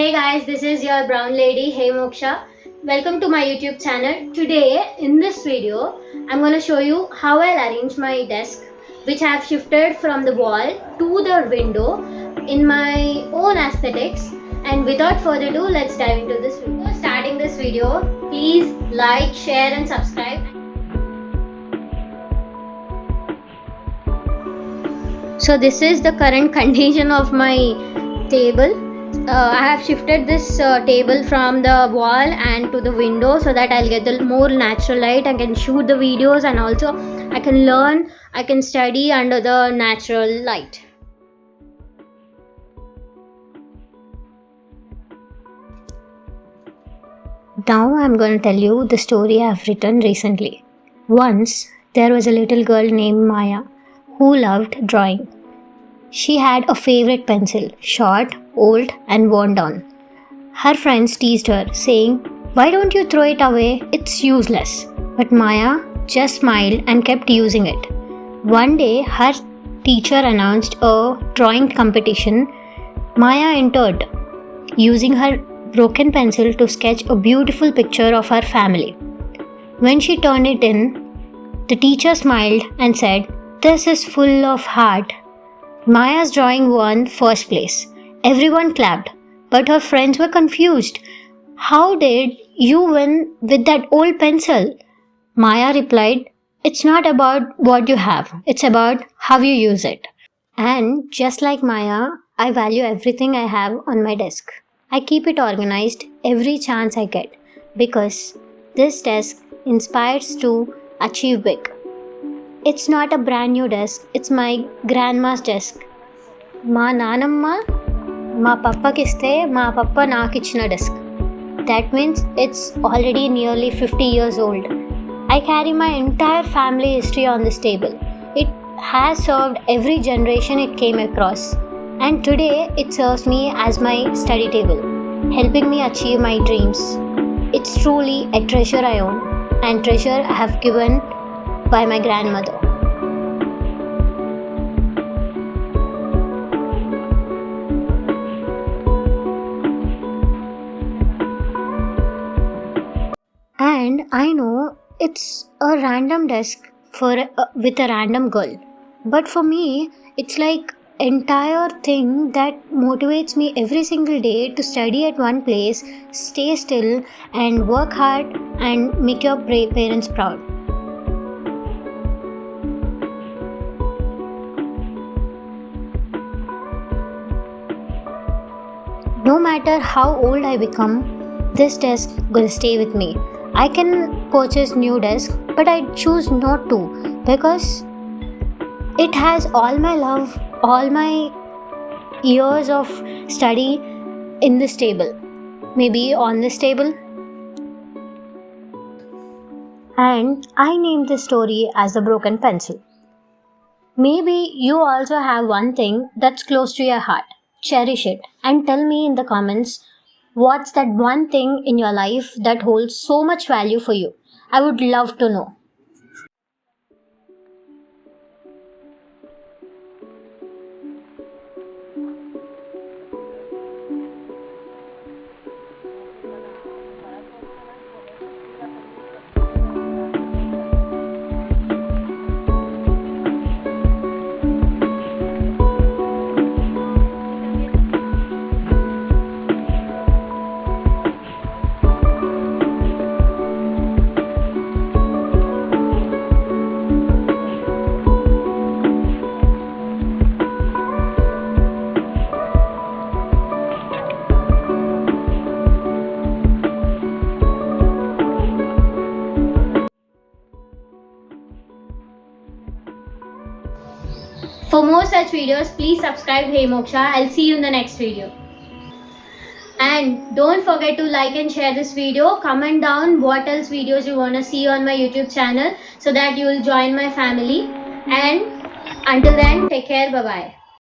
Hey guys, this is your brown lady. Hey Moksha. Welcome to my YouTube channel. Today in this video, I'm going to show you how I'll arrange my desk, which I have shifted from the wall to the window in my own aesthetics. And without further ado, let's dive into this video. Starting this video, please like, share and subscribe. So this is the current condition of my table. I have shifted this table from the wall and to the window so that I'll get the more natural light. I can shoot the videos and also I can learn, I can study under the natural light. Now I'm going to tell you the story I've written recently. Once there was a little girl named Maya who loved drawing. She had a favorite pencil, short, old and worn down. Her friends teased her, saying, "Why don't you throw it away? It's useless." But Maya just smiled and kept using it. One day, her teacher announced a drawing competition. Maya entered, using her broken pencil to sketch a beautiful picture of her family. When she turned it in, the teacher smiled and said, "This is full of heart." Maya's drawing won first place. Everyone clapped, but her friends were confused. "How did you win with that old pencil?" Maya replied, "It's not about what you have, it's about how you use it." And just like Maya, I value everything I have on my desk. I keep it organized every chance I get because this desk inspires to achieve big. It's not a brand new desk, it's my grandma's desk. మా నానమ్మ మా పప్పకి ఇస్తే మా పప్ప నాకు ఇచ్చిన desk. That means it's already nearly 50 years old. I carry my entire family history on this table. It has served every generation it came across. And today it serves me as my study table, helping me achieve my dreams. It's truly a treasure I own and treasure I have given by my grandmother. And I know it's a random desk with a random girl. But for me, it's like entire thing that motivates me every single day to study at one place, stay still and work hard and make your parents proud. No matter how old I become, this desk will stay with me. I can purchase new desk, but I choose not to because it has all my love, all my years of study in this table, maybe on this table. And I named this story as The Broken Pencil. Maybe you also have one thing that's close to your heart. Cherish it and tell me in the comments what's that one thing in your life that holds so much value for you. I would love to know. For more such videos, please subscribe. Hey Moksha. I'll see you in the next video. And don't forget to like and share this video. Comment down what else videos you want to see on my YouTube channel so that you will join my family. And until then, take care. Bye-bye.